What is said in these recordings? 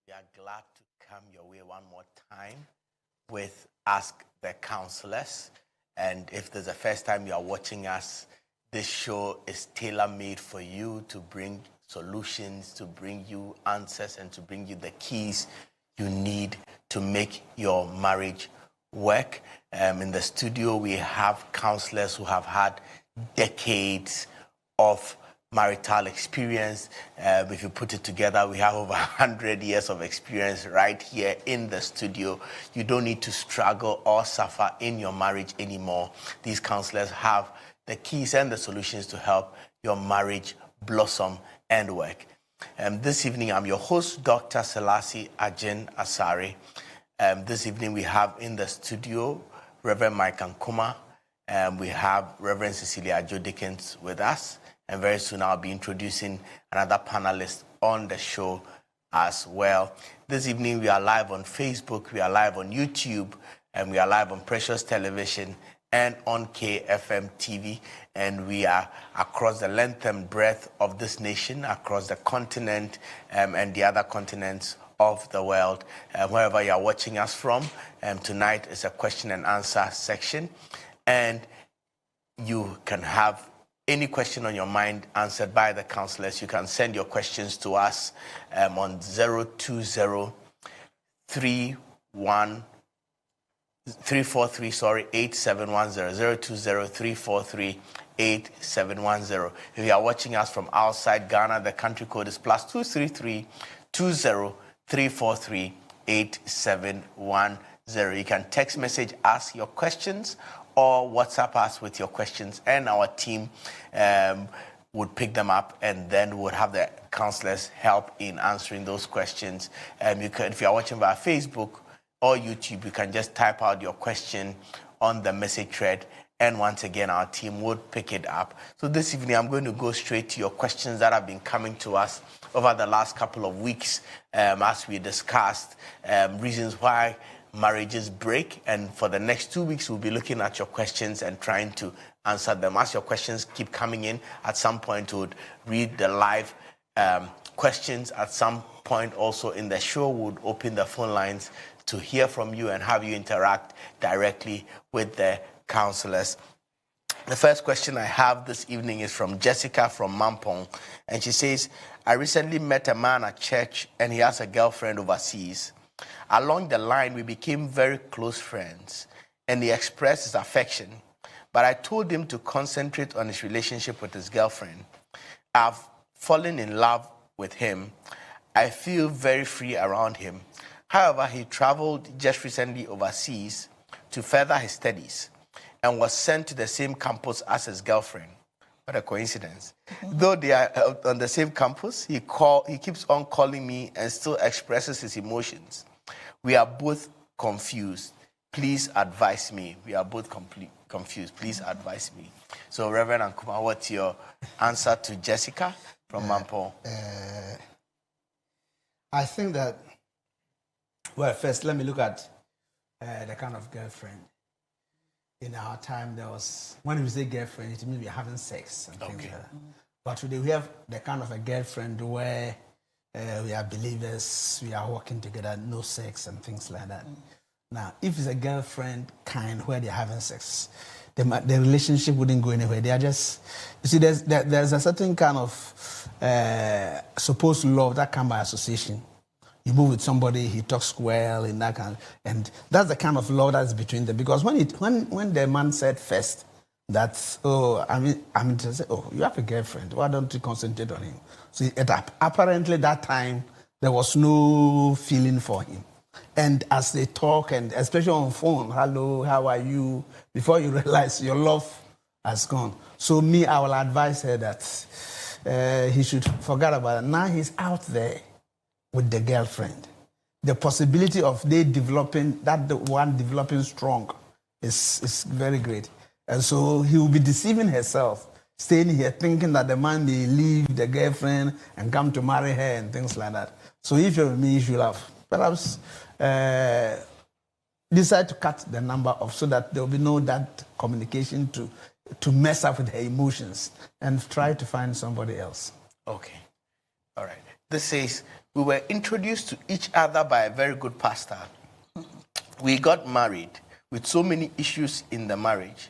We are glad to come your way one more time with Ask the Counselors. And if there's a first time you are watching us, this show is tailor-made for you to bring solutions, to bring you answers, and to bring you the keys you need to make your marriage work. In the studio, we have counselors who have had decades of marital experience. If you put it together, we have over 100 years of experience right here in the studio. You don't need to struggle or suffer in your marriage anymore. These counselors have the keys and the solutions to help your marriage blossom and work. This evening, I'm your host, Dr. Selassie Ajin Asare. This evening, we have in the studio Reverend Mike Ankuma. We have Reverend Cecilia Jo Dickens with us. And very soon I'll be introducing another panelist on the show as well. This evening we are live on Facebook, we are live on YouTube, and we are live on Precious Television and on KFM TV. And we are across the length and breadth of this nation, across the continent and the other continents of the world. Wherever you are watching us from, tonight is a question and answer section. And you can have any question on your mind answered by the counselors. You can send your questions to us on 020-343-8710. If you are watching us from outside Ghana, the country code is +233-20-343-8710. You can text message us your questions or WhatsApp us with your questions, and our team would pick them up, and then would have the counselors help in answering those questions. If you are watching via Facebook or YouTube, you can just type out your question on the message thread, and once again, our team would pick it up. So this evening, I'm going to go straight to your questions that have been coming to us over the last couple of weeks, as we discussed reasons why marriages break, and for the next 2 weeks we'll be looking at your questions and trying to answer them. As your questions keep coming in, at some point we'll read the live questions. At some point also in the show we'll open the phone lines to hear from you and have you interact directly with the counselors. The first question I have this evening is from Jessica from Mampong, and she says, I recently met a man at church and he has a girlfriend overseas. Along the line, we became very close friends, and he expressed his affection. But I told him to concentrate on his relationship with his girlfriend. I've fallen in love with him. I feel very free around him. However, he traveled just recently overseas to further his studies and was sent to the same campus as his girlfriend. What a coincidence. Though they are on the same campus, he keeps on calling me and still expresses his emotions. We are both confused. Please advise me. We are both confused. Please advise me. So, Reverend Ankuma, what's your answer to Jessica from Mampong? I think that, well, first, let me look at the kind of girlfriend. In our time, there was, when we say girlfriend, it means we're having sex and things like that. But today, we have the kind of a girlfriend where we are believers, we are working together, no sex and things like that. Now, if it's a girlfriend kind where they're having sex, the relationship wouldn't go anywhere. They are just, you see, there's a certain kind of supposed love that comes by association. You move with somebody, he talks well, and that kind, and that's the kind of love that's between them. Because when the man said first that, I'm interested, you have a girlfriend, why don't you concentrate on him? So apparently that time, there was no feeling for him. And as they talk, and especially on phone, hello, how are you? Before you realize your love has gone. So I will advise her that he should forget about it. Now he's out there with the girlfriend. The possibility of they developing, that the one developing strong is very great. And so he will be deceiving herself, staying here thinking that the man may leave the girlfriend and come to marry her and things like that. So if you're me, you should have perhaps decide to cut the number off so that there will be no that communication to mess up with her emotions and try to find somebody else. Okay. All right. This says, We were introduced to each other by a very good pastor. We got married with so many issues in the marriage.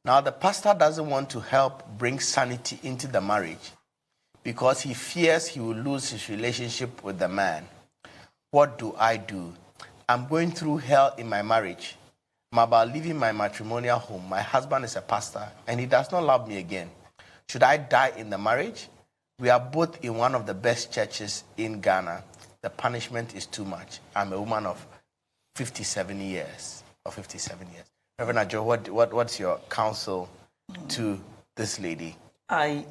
Now, the pastor doesn't want to help bring sanity into the marriage because he fears he will lose his relationship with the man. What do I do? I'm going through hell in my marriage. I'm about leaving my matrimonial home. My husband is a pastor, and he does not love me again. Should I die in the marriage? We are both in one of the best churches in Ghana. The punishment is too much. I'm a woman of 57 years. Reverend Joe, what's your counsel to this lady? I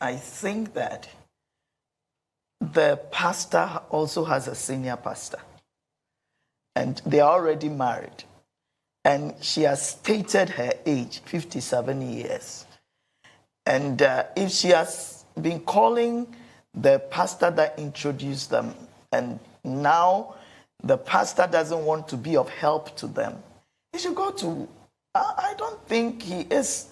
think that the pastor also has a senior pastor, and they are already married, and she has stated her age, 57 years. And if she has been calling the pastor that introduced them, and now the pastor doesn't want to be of help to them, he should go to, I don't think he is,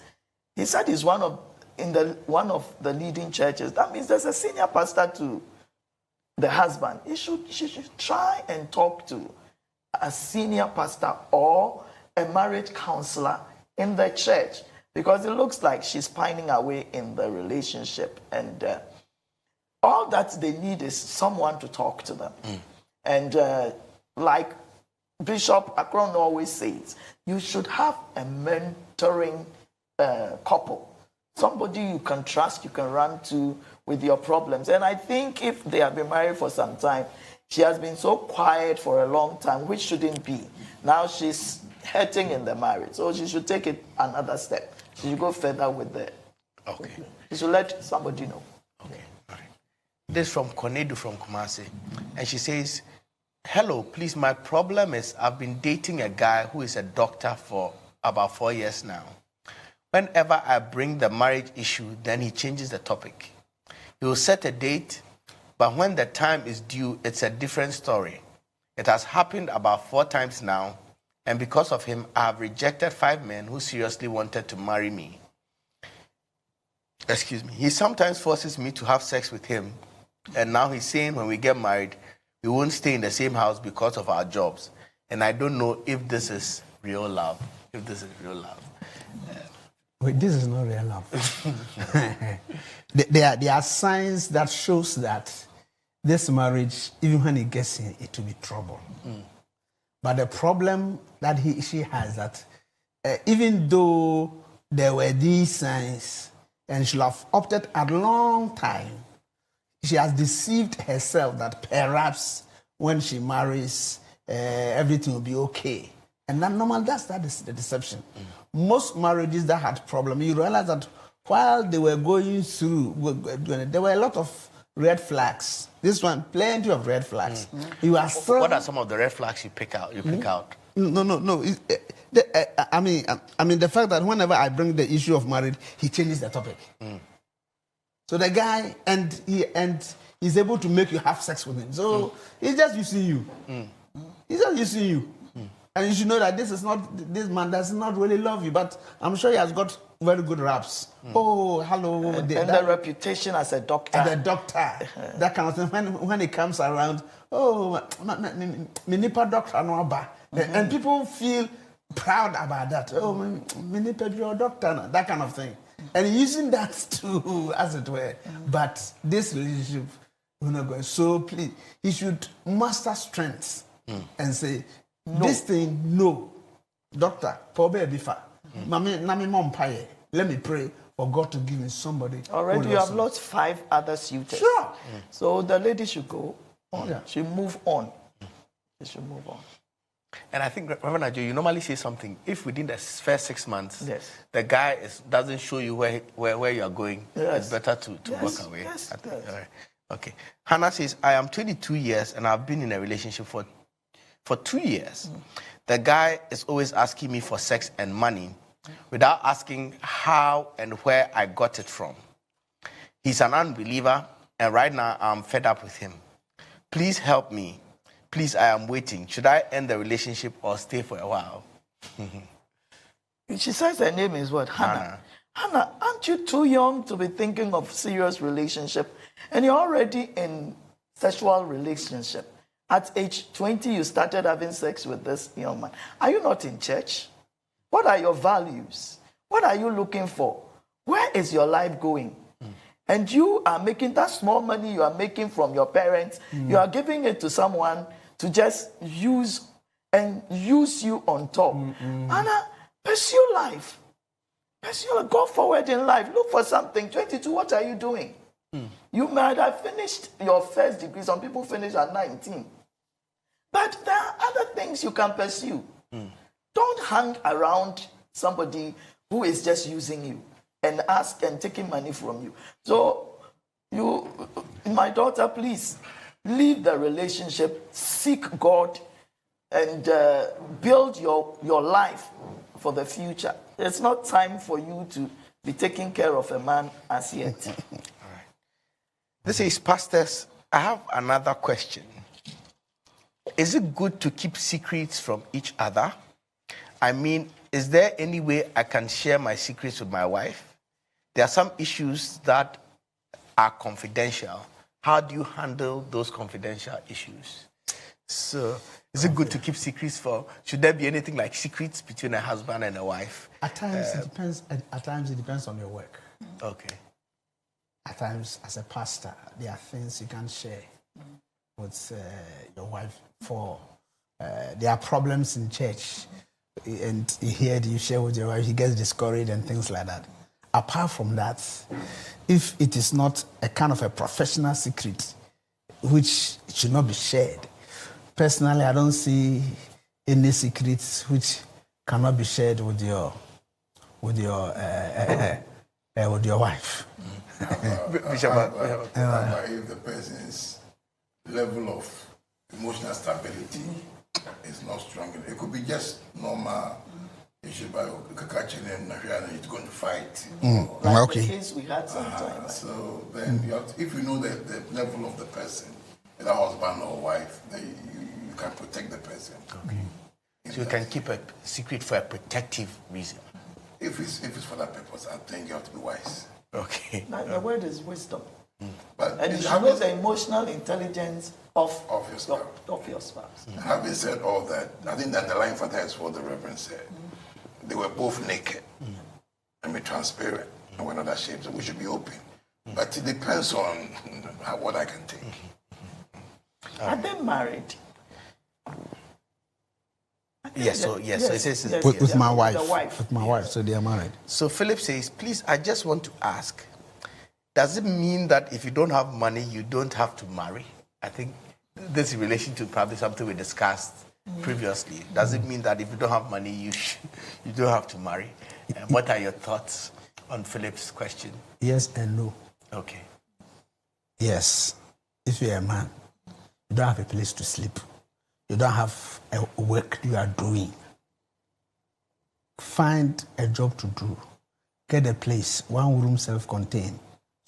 he said he's one of the leading churches. That means there's a senior pastor to the husband. She should try and talk to a senior pastor or a marriage counselor in the church, because it looks like she's pining away in the relationship, and all that they need is someone to talk to them. And like Bishop Akron always says, you should have a mentoring couple, somebody you can trust, you can run to with your problems. And I think if they have been married for some time, she has been so quiet for a long time, which shouldn't be. Now she's hurting in the marriage, so she should take it another step. She should go further with the. Okay. She should let somebody know. Okay. All right. This is from Konedu from Kumasi, and she says, "Hello, please. My problem is I've been dating a guy who is a doctor for about 4 years now. Whenever I bring the marriage issue, then he changes the topic. He will set a date, but when the time is due, it's a different story. It has happened about 4 times now, and because of him, I have rejected 5 men who seriously wanted to marry me. Excuse me. He sometimes forces me to have sex with him, and now he's saying when we get married, we won't stay in the same house because of our jobs. And I don't know if this is real love. Wait, this is not real love. There are signs that shows that this marriage, even when it gets in, it will be trouble. But the problem that she has that even though there were these signs, and she have opted a long time, she has deceived herself that perhaps when she marries, everything will be okay. And that normal, that is the deception. Most marriages that had problems, you realize that while they were going through, there were a lot of red flags. This one, plenty of red flags. You are still, what are some of the red flags you pick out? No. I mean, the fact that whenever I bring the issue of marriage, he changes the topic. So the guy, and he's able to make you have sex with him. So he's just using you. He's just using you. And you should know that this man does not really love you, but I'm sure he has got very good raps. Oh, hello. And the reputation as a doctor. As a doctor. That kind of thing. When he comes around, oh, Minipa doctor no aba. And people feel proud about that. Oh, Minipa your doctor, that kind of thing. And using that too, as it were. But this relationship, we're not going. So please, he should muster strength and say, no. This thing, no. Doctor, let me pray for God to give me somebody. Already you have lost 5 other suitors. Sure. So the lady should go on. Yeah. She move on. She should move on. And I think, Reverend Ajo, you normally say something. If within the first 6 months, yes, the guy doesn't show you where you are going, yes, it's better to walk away. Yes, all right. Okay. Hannah says, I am 22 years and I've been in a relationship for 2 years. The guy is always asking me for sex and money without asking how and where I got it from. He's an unbeliever, and right now I'm fed up with him. Please help me. Please, I am waiting. Should I end the relationship or stay for a while? She says her name is what? Hannah. Hannah, aren't you too young to be thinking of serious relationship? And you're already in sexual relationship. At age 20, you started having sex with this young man. Are you not in church? What are your values? What are you looking for? Where is your life going? And you are making that small money you are making from your parents, you are giving it to someone to just use you on top. Anna, pursue life. Go forward in life. Look for something. 22, what are you doing? You might have finished your first degree. Some people finish at 19. But there are other things you can pursue. Don't hang around somebody who is just using you and taking money from you. So, my daughter, please leave the relationship, seek God, and build your life for the future. It's not time for you to be taking care of a man as yet. All right. This is Pastors. I have another question. Is it good to keep secrets from each other? I mean, is there any way I can share my secrets with my wife? There are some issues that are confidential. How do you handle those confidential issues? So, is it good to keep secrets should there be anything like secrets between a husband and a wife? At times it depends. At times it depends on your work. Okay. At times, as a pastor, there are things you can share with your wife. There are problems in church, and you share with your wife, he gets discouraged and things like that. Apart from that, if it is not a kind of a professional secret, which should not be shared, personally, I don't see any secrets which cannot be shared with your wife. If the person's level of emotional stability is not strong, it could be just normal issue by catching him and he's going to fight. Like the case we had sometimes. So then if you know the level of the person, whether husband or wife, then you can protect the person. Okay. So you can keep a secret for a protective reason. If it's for that purpose, I think you have to be wise. Okay. The word is wisdom. But and you should know the emotional intelligence of your spouse. Having said all that, I think the underlying factor is what the Reverend said. They were both naked and be transparent, and we're not ashamed, so we should be open. But it depends on what I can take. Are they married? Yes, so it says with my wife. The wife. With my wife, so they are married. So Philip says, please, I just want to ask, does it mean that if you don't have money, you don't have to marry? I think this is in relation to probably something we discussed previously. Does it mean that if you don't have money, you don't have to marry? What are your thoughts on Philip's question? Yes and no. Okay. Yes. If you're a man, you don't have a place to sleep. You don't have a work you are doing. Find a job to do. Get a place, one room self-contained,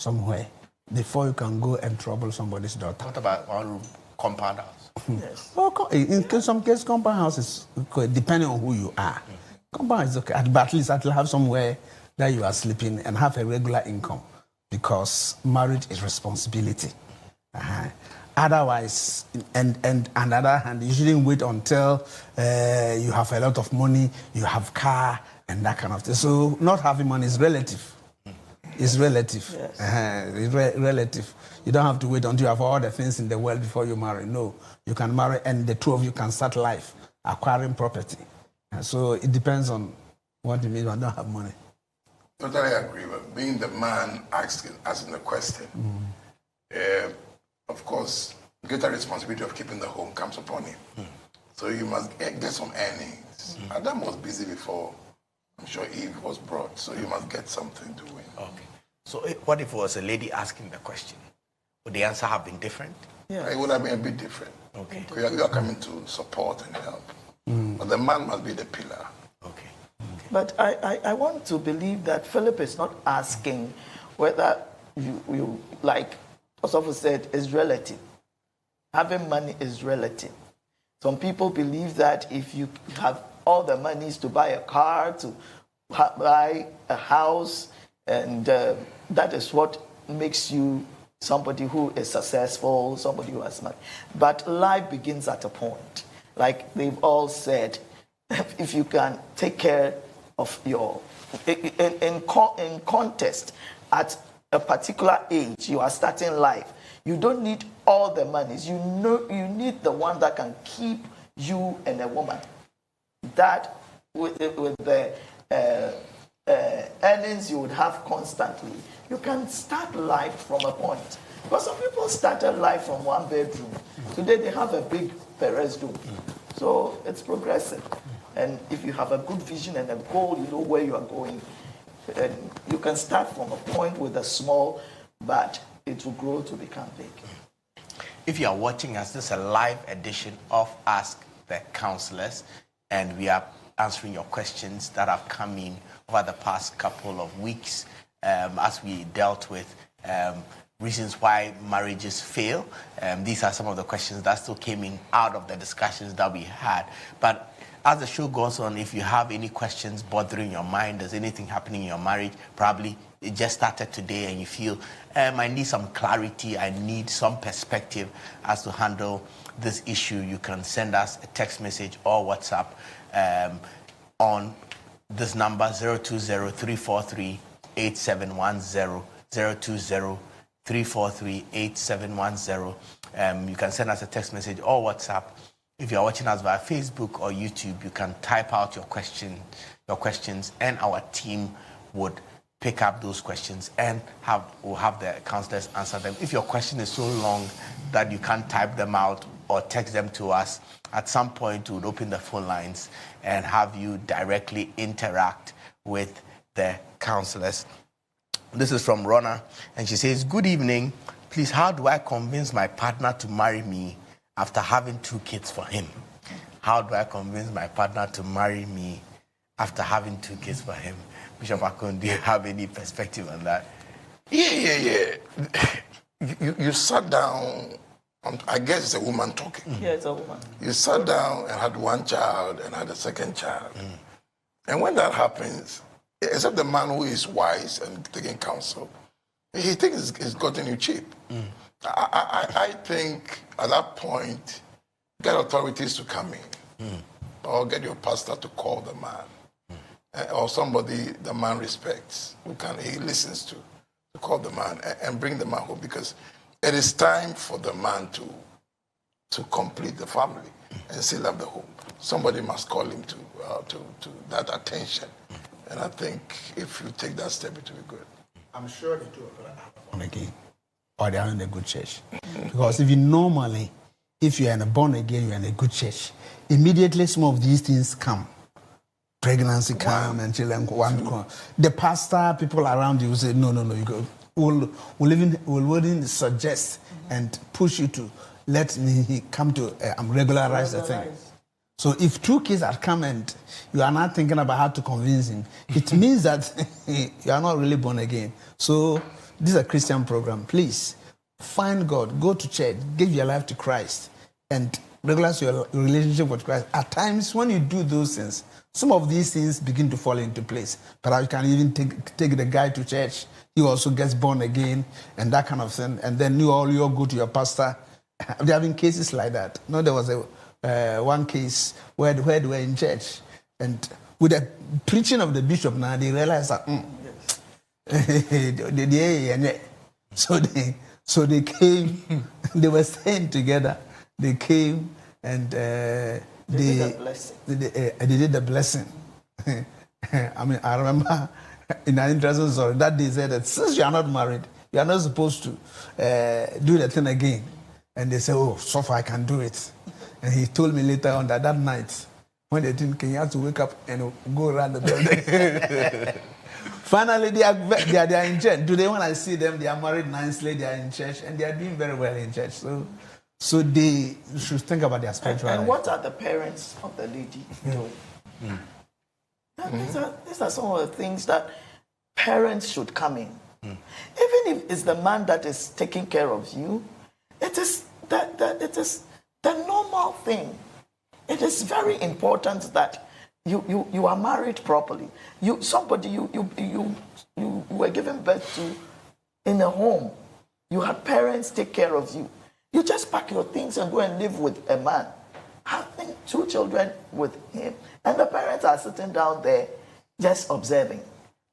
somewhere, before you can go and trouble somebody's daughter. What about one room compound house? Yes. Well, in some cases, compound house is, depending on who you are. Compound is okay, but at least have somewhere that you are sleeping and have a regular income, because marriage is responsibility. Otherwise, and on the other hand, you shouldn't wait until you have a lot of money, you have car, and that kind of thing. So not having money is relative. It's relative. Yes. It's relative. You don't have to wait until you have all the things in the world before you marry. No, you can marry, and the two of you can start life, acquiring property. So it depends on what you mean by don't have money. Totally agree. But being the man asking the question, of course, greater responsibility of keeping the home comes upon him. So you must get some earnings. Adam was busy before, I'm sure Eve was brought, so you must get something doing. Okay. So what if it was a lady asking the question? Would the answer have been different? Yeah. It would have been a bit different. Okay. Because you are coming to support and help. But the man must be the pillar. Okay. But I want to believe that Philip is not asking whether you like Osofo said, is relative. Having money is relative. Some people believe that if you have all the monies to buy a car, to buy a house, and that is what makes you somebody who is successful, somebody who has money. But life begins at a point. Like they've all said, if you can take care of your, in contest, at a particular age, you are starting life, you don't need all the monies. You need the one that can keep you and a woman. That with the earnings you would have constantly, you can start life from a point. Because some people started life from one bedroom. Today they have a big Perez room. So it's progressive. And if you have a good vision and a goal, you know where you are going. And you can start from a point with a small, but it will grow to become big. If you are watching us, this is a live edition of Ask the Counsellors, and we are answering your questions that have come in over the past couple of weeks as we dealt with reasons why marriages fail. These are some of the questions that still came in out of the discussions that we had. But as the show goes on, if you have any questions bothering your mind, there's anything happening in your marriage, probably it just started today and you feel, I need some clarity, I need some perspective as to handle this issue, you can send us a text message or WhatsApp on this number, 020-343-8710, 020-343-8710. You can send us a text message or WhatsApp. If you're watching us via Facebook or YouTube, you can type out your questions, and our team would pick up those questions and we'll have the counselors answer them. If your question is so long that you can't type them out or text them to us, at some point we would open the phone lines and have you directly interact with the counselors. This is from Rona, and she says, "Good evening. Please, how do I convince my partner to marry me after having 2 kids for him?" How do I convince my partner to marry me after having 2 kids for him? Bishop Akon, do you have any perspective on that? Yeah. You sat down, I guess it's a woman talking. Yeah, it's a woman. You sat down and had 1 child and had a 2nd child. And when that happens, except the man who is wise and taking counsel, he thinks he's gotten you cheap. I think at that point, get authorities to come in, or get your pastor to call the man, or somebody the man respects, he listens to call the man and bring the man home, because it is time for the man to complete the family and still have the home. Somebody must call him to that attention, and I think if you take that step, it will be good. I'm sure the two of them are born again, or they are in a good church. Because if you are in a born again, you are in a good church, immediately some of these things come. Pregnancy come and children come. The pastor, people around you will say, no, you go. We'll suggest and push you to let me come to regularize the thing. So if 2 kids have come and you are not thinking about how to convince him, it means that you are not really born again. So this is a Christian program. Please find God, go to church, give your life to Christ, and regularize your relationship with Christ. At times, when you do those things, some of these things begin to fall into place. Perhaps you can even take the guy to church. He also gets born again and that kind of thing. And then you all go to your pastor. There have been cases like that. No, there was one case where they were in church, and with the preaching of the bishop, now they realized that so they came. They were staying together. They came and they did the blessing. I mean, I remember in an interesting story that they said that since you are not married, you are not supposed to do the thing again. And they said, "Oh, so far I can do it." And he told me later on that night, when they didn't, he had to wake up and go around the building. Finally, they are in church. Today, when I see them, they are married nicely, they are in church, and they are doing very well in church. So they should think about their spiritual life. And what are the parents of the lady doing? These are some of the things that parents should come in. Even if it's the man that is taking care of you, it is the normal thing. It is very important that you are married properly. You were given birth to in a home. You had parents take care of you. You just pack your things and go and live with a man, having 2 children with him, and the parents are sitting down there just observing.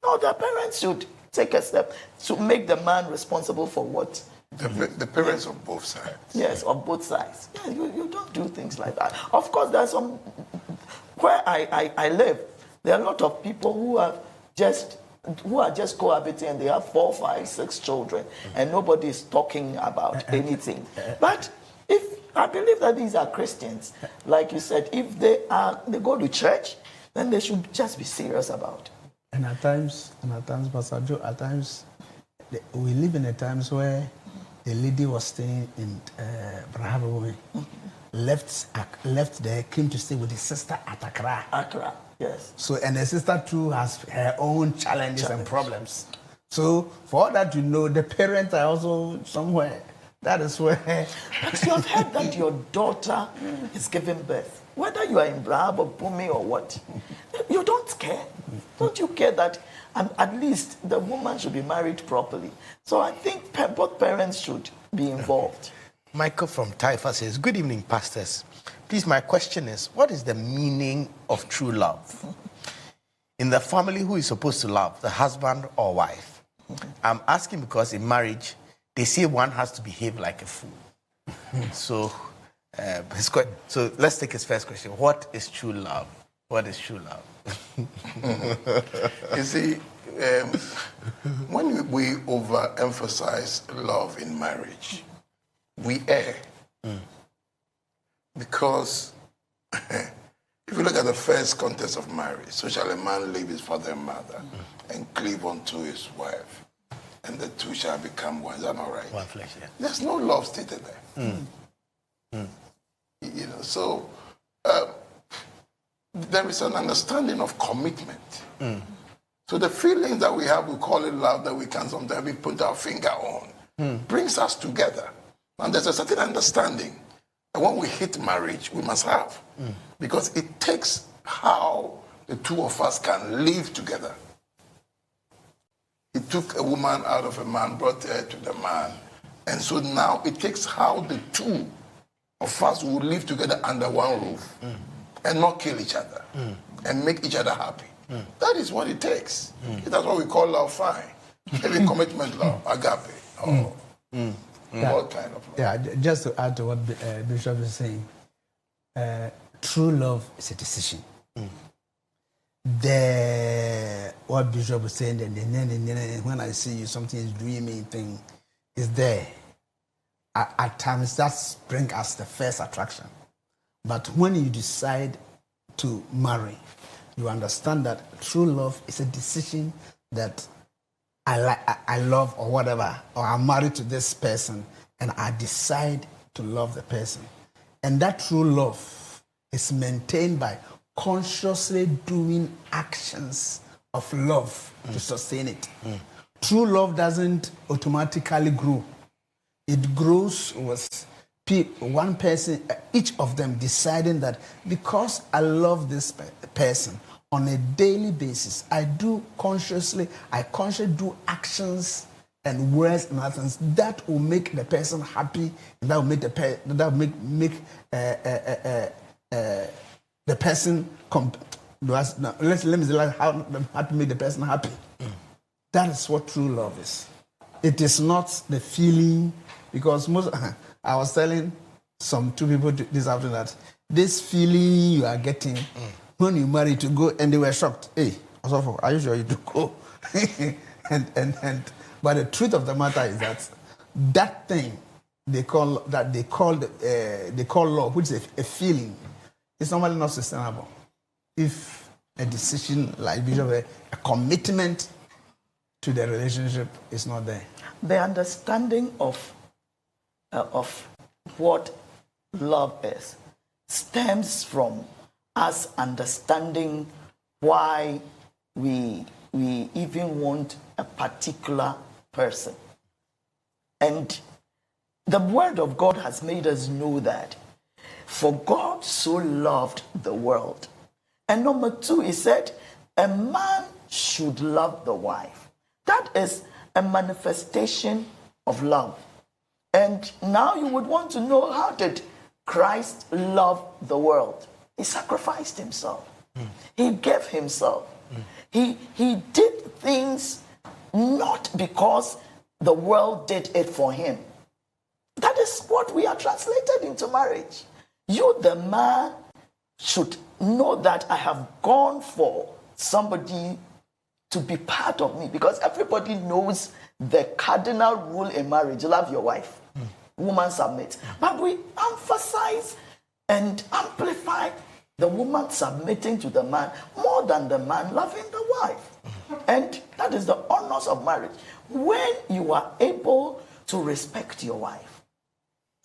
No, the parents should take a step to make the man responsible for what? The parents of both sides. Yes, of both sides. Yeah, you don't do things like that. Of course, there's some, where I live, there are a lot of people who are just cohabiting and they have 4, 5, 6 children and nobody is talking about anything. But if I believe that these are Christians, like you said, if they go to church, then they should just be serious about it. And at times, Pastor Joe, at times, we live in a times where a lady was staying in Brahabawe, left there, came to stay with his sister at Accra. Accra, yes. So, and the sister too has her own challenges and problems. So, for all that you know, the parents are also somewhere. That is where. But you have heard that your daughter is giving birth, whether you are in Brahab or Bumi or what. You don't care. Don't you care that at least the woman should be married properly? So I think both parents should be involved. Michael from Taifa says, good evening, pastors. Please, my question is, what is the meaning of true love? In the family, who is supposed to love, the husband or wife? I'm asking because in marriage, they say one has to behave like a fool. So let's take his first question. What is true love? What is true love? You see, when we overemphasize love in marriage, we err. Because if you look at the first context of marriage, so shall a man leave his father and mother and cleave unto his wife, and the two shall become one. Is that not right? One flesh, yeah. There's no love stated there. You know, so there is an understanding of commitment. So the feelings that we have, we call it love, that we can sometimes put our finger on, brings us together. And there's a certain understanding that when we hit marriage, we must have. Because it takes how the two of us can live together. He took a woman out of a man, brought her to the man. And so now it takes how the two of us will live together under one roof and not kill each other and make each other happy. That is what it takes. That's what we call love, fine. Maybe commitment love, agape, all kind of love. Yeah, just to add to what Bishop is saying, true love is a decision. What Bishop was saying, when I see you, something is dreamy thing is there. At times, that brings us the first attraction. But when you decide to marry, you understand that true love is a decision that I love or whatever, or I'm married to this person, and I decide to love the person. And that true love is maintained by consciously doing actions of love to sustain it. True love doesn't automatically grow. It grows with one person, each of them deciding that because I love this person on a daily basis, I consciously do actions and words and actions that will make the person happy, and that will make the person let me say how to make the person happy. That is what true love is. It is not the feeling, because I was telling some 2 people this afternoon that this feeling you are getting when you marry to go, and they were shocked. Hey, are you sure you do go? But the truth of the matter is that thing they call love, which is a feeling, is normally not sustainable. If a decision like a commitment to the relationship is not there. The understanding of what love is stems from us understanding why we even want a particular person. And the Word of God has made us know that for God so loved the world. And number 2, he said, a man should love the wife. That is a manifestation of love. And now you would want to know, how did Christ love the world? He sacrificed himself. He gave himself. He did things not because the world did it for him. That is what we are translated into marriage. You, the man, should know that I have gone for somebody to be part of me, because everybody knows the cardinal rule in marriage: love your wife, woman submit. But we emphasize and amplify the woman submitting to the man more than the man loving the wife. And that is the honors of marriage. When you are able to respect your wife,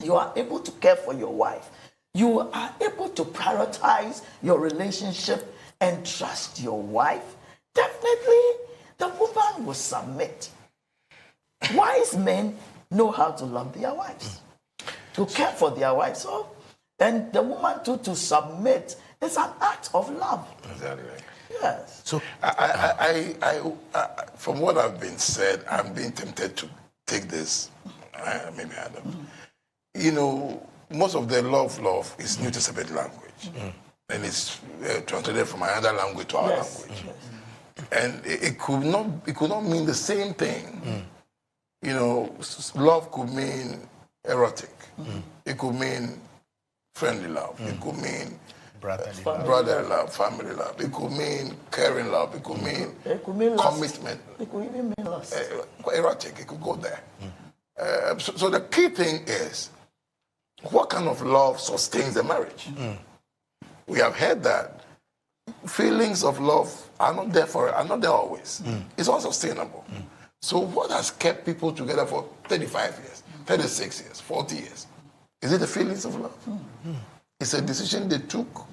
you are able to care for your wife, you are able to prioritize your relationship and trust your wife, definitely the woman will submit. Wise men know how to love their wives, to care for their wives. So, and the woman too, to submit, is an act of love. Exactly. Yes. So, I from what I've been said, I'm being tempted to take this. Maybe Adam. You know, most of the love is New Testament language, and it's translated from another language to our language, and it could not mean the same thing. You know, love could mean erotic. It could mean friendly love. It could mean brotherly love, family love. It could mean caring love. It could mean commitment. It could even mean lust. Erotic. It could go there. So the key thing is, what kind of love sustains the marriage? We have heard that feelings of love are not there always. It's unsustainable. So what has kept people together for 35 years, 36 years, 40 years? Is it the feelings of love? It's a decision they took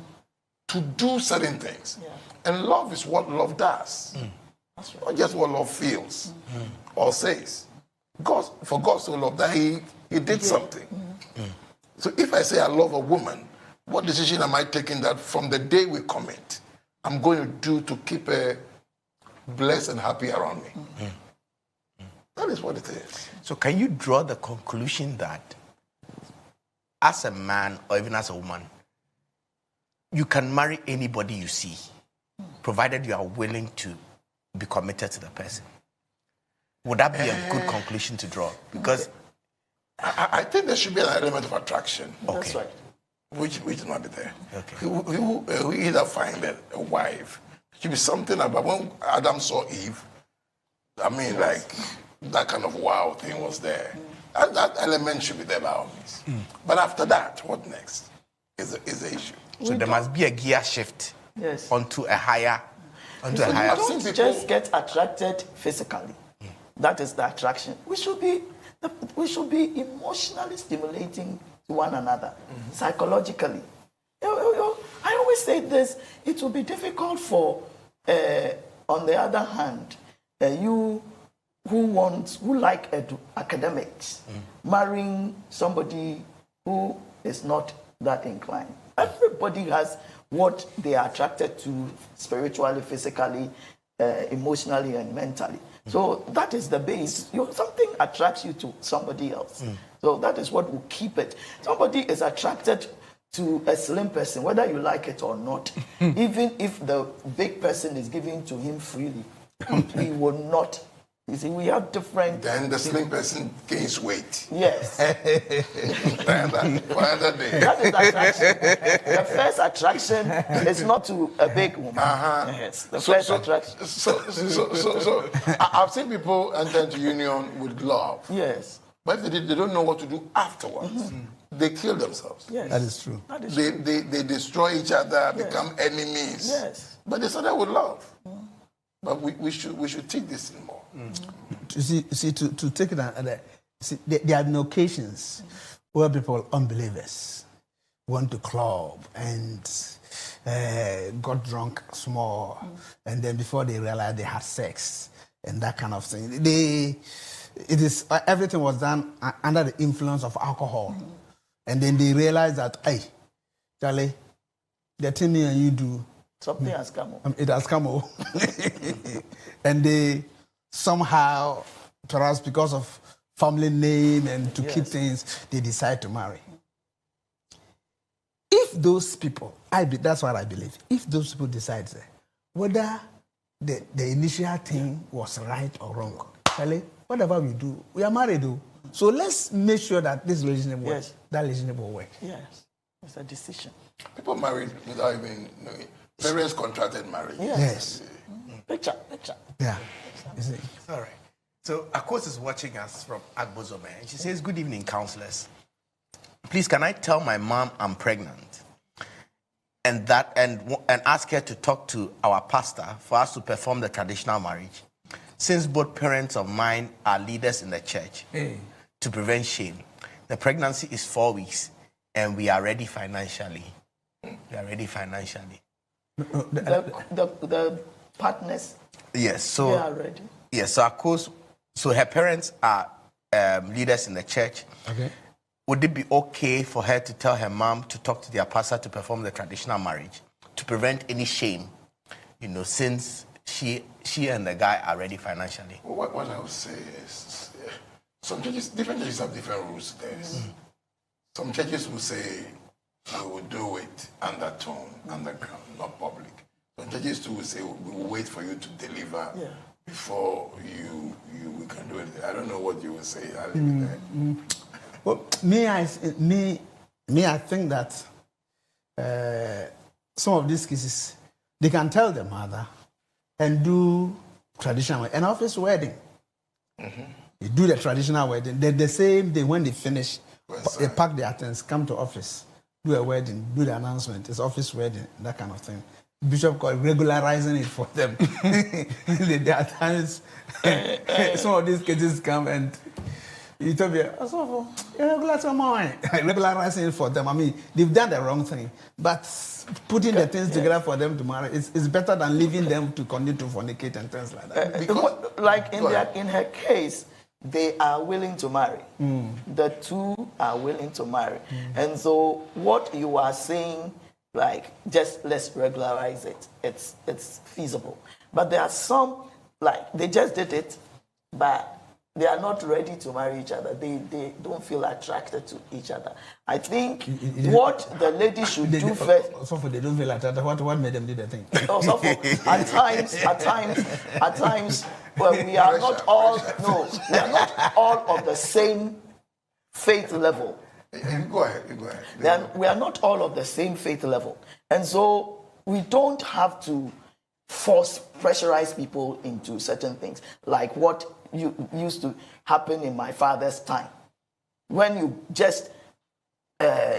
to do certain things. And love is what love does. Not just what love feels or says. For God so loved that he did something. So if I say I love a woman, what decision am I taking that from the day we commit, I'm going to do to keep her blessed and happy around me? That is what it is. So can you draw the conclusion that as a man or even as a woman, you can marry anybody you see, provided you are willing to be committed to the person? Would that be a good conclusion to draw? Because I think there should be an element of attraction. That's right. Which might be there. Okay. We either find a wife. It should be something about when Adam saw Eve. I mean, like, that kind of wow thing was there. And that element should be there by all means. But after that, what next is the issue. so there must be a gear shift onto a higher. So you don't just get attracted physically. That is the attraction. We should be emotionally stimulating to one another, psychologically. I always say this: it will be difficult for, on the other hand, you who like academics, marrying somebody who is not that inclined. Everybody has what they are attracted to spiritually, physically, emotionally, and mentally. So that is the base. Something attracts you to somebody else. So that is what will keep it. Somebody is attracted to a slim person, whether you like it or not. Even if the big person is given to him freely, he will not. You see, we have different... Then the slim person gains weight. Yes. For another day. That is attraction. The first attraction is not to a big woman. Yes, the first attraction. So I've seen people enter into union with love. Yes. But if they don't know what to do afterwards. They kill themselves. Yes. That is true. That is They destroy each other, become enemies. Yes. But they started with love. But we should teach this more. You see, to take it another, there are no occasions where people, unbelievers, went to club and got drunk small, and then before they realized they had sex and that kind of thing. Everything was done under the influence of alcohol, and then they realized that, hey, Charlie, the thing me and you do. Something has come up. It has come up. And they somehow, perhaps because of family name and to keep things, they decide to marry. If those people, that's what I believe, if those people decide whether the initial thing was right or wrong, whatever we do, we are married. So let's make sure that this relationship works. That relationship will work. Yes, it's a decision. People married without even knowing. Parents contracted marriage. Yes. Picture. Yeah. All right. So Akos is watching us from Agbozome, and she says, "Good evening, counselors. Please, can I tell my mom I'm pregnant, and ask her to talk to our pastor for us to perform the traditional marriage, since both parents of mine are leaders in the church, to prevent shame. The pregnancy is 4 weeks, and we are ready financially. The partners. Yes. So they are ready. Yes. So Akos, so her parents are leaders in the church. Okay. Would it be okay for her to tell her mom to talk to their pastor to perform the traditional marriage to prevent any shame, since she and the guy are ready financially? What I would say is, some churches, different churches have different rules there. Some churches will say, we will do it undertone, underground, not public. Some churches too will say, we will wait for you to deliver before we can do it. I don't know what you will say. I'll leave it there. Well, I think that some of these cases, they can tell the mother and do traditional, an office wedding. You do the traditional wedding. Then the same day when they finish, they pack their things, come to office, do a wedding, do the announcement. It's office wedding, that kind of thing. Bishop called regularizing it for them. There are times some of these cases come and you tell me, regularizing it for them. I mean, they've done the wrong thing. But putting the things together for them to marry is better than leaving them to continue to fornicate and things like that. Like in her case, they are willing to marry. The two are willing to marry. And so what you are saying, like, just let's regularize it. It's feasible. But there are some, like, they just did it, but they are not ready to marry each other. They don't feel attracted to each other. I think what the lady should do first. So they don't feel attracted. What made them do the thing? At times, well, we are not all of the same faith level. Go ahead. We are not all of the same faith level. And so we don't have to pressurize people into certain things, like what used to happen in my father's time. When you just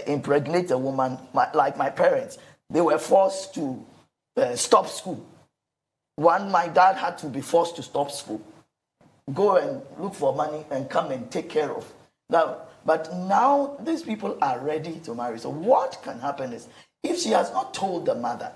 impregnate a woman, like my parents, they were forced to stop school. My dad had to be forced to stop school, go and look for money and come and take care of. But now these people are ready to marry. So what can happen is, if she has not told the mother,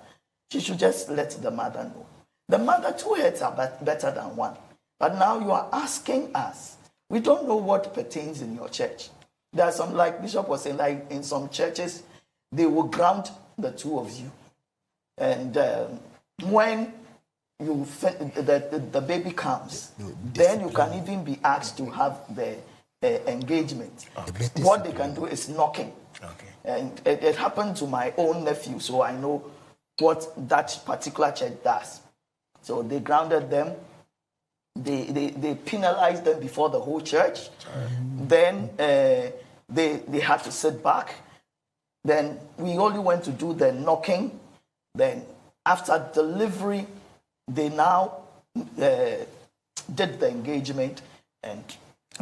she should just let the mother know. The mother, two heads are better than one. But now you are asking us. We don't know what pertains in your church. There are some, like Bishop was saying, like in some churches, they will ground the two of you. And when the baby comes, then you can even be asked to have the engagement. What they can do is knocking. And it happened to my own nephew, so I know what that particular church does. So they grounded them. They penalized them before the whole church. Then they had to sit back. Then we only went to do the knocking. Then after delivery, they now did the engagement and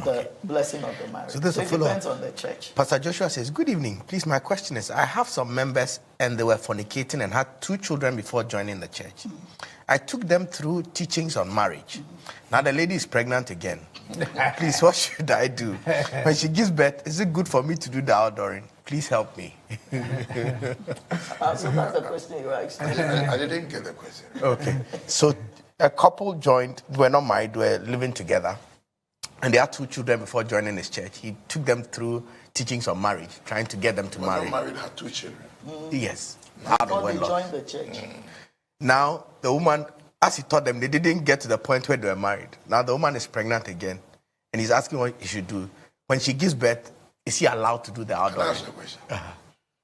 the blessing of the marriage. So this it depends on the church. Pastor Joshua says, "Good evening. Please, my question is, I have some members and they were fornicating and had 2 children before joining the church. I took them through teachings on marriage. Now the lady is pregnant again. Please, what should I do? When she gives birth, is it good for me to do the outdooring? Please help me." So that's the question you asked. I didn't get the question. Okay. So a couple joined, were not married, were living together. And they had 2 children before joining his church. He took them through teachings on marriage, trying to get them to marry. Not married, had 2 children. Yes. Before they joined the church. Now, the woman, as he taught them, they didn't get to the point where they were married. Now, the woman is pregnant again. and he's asking what he should do. When she gives birth, is he allowed to do the outdoor? Can I ask you a question?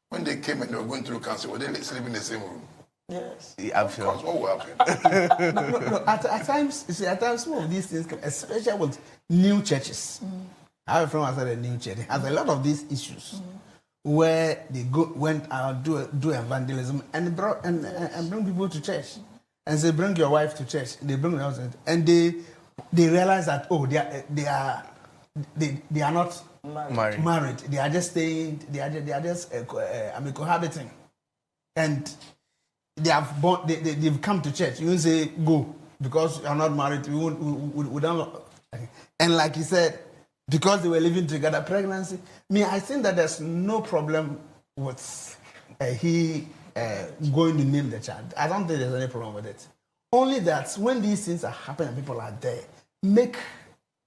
When they came and they were going through cancer, were they sleeping in the same room? Yes. Yeah, I'm Of sure. course, what will happen? No. At times, you see, at times, some of these things, especially with new churches. I have a friend who has a new church. Has a lot of these issues where they went out do evangelism and bring people to church, and say bring your wife to church. They bring them out, and they realize that they are not married. They are just staying. They are just cohabiting, and they have they've come to church. You say go because you are not married. We don't. And like he said, because they were living together, pregnancy. I think that there's no problem with going to name the child. I don't think there's any problem with it. Only that when these things are happening, people are there. Make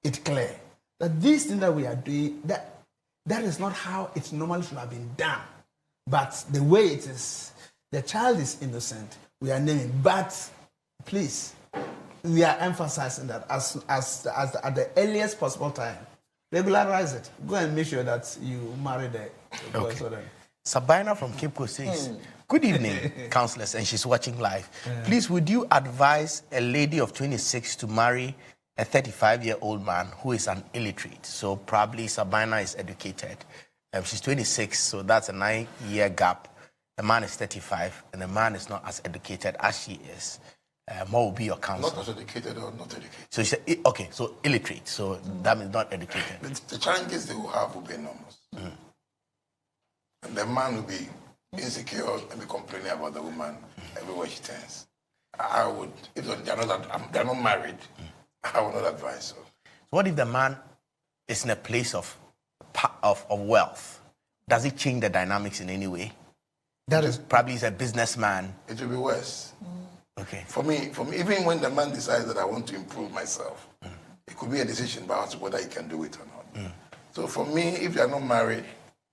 it clear that these things that we are doing, that is not how it normally should have been done. But the way it is, the child is innocent. We are naming, but please, we are emphasizing that as at the earliest possible time. Regularize it. Go and make sure that you marry the boy. Okay. Sabina from Cape Coast says, good evening, counselors, and she's watching live. Please, would you advise a lady of 26 to marry a 35-year-old man who is an illiterate? So probably Sabina is educated. She's 26, so that's a 9-year gap. The man is 35, and the man is not as educated as she is. What would be your counsel? Not as educated or not educated. So she said, okay, so illiterate, so that means not educated. The challenges they will have will be enormous. And the man will be insecure and be complaining about the woman everywhere she turns. I would, if they're not married, I would not advise so. What if the man is in a place of wealth? Does it change the dynamics in any way? That is Probably he's a businessman. It will be worse. Okay. For me, even when the man decides that I want to improve myself, it could be a decision about whether he can do it or not. So for me, if they are not married,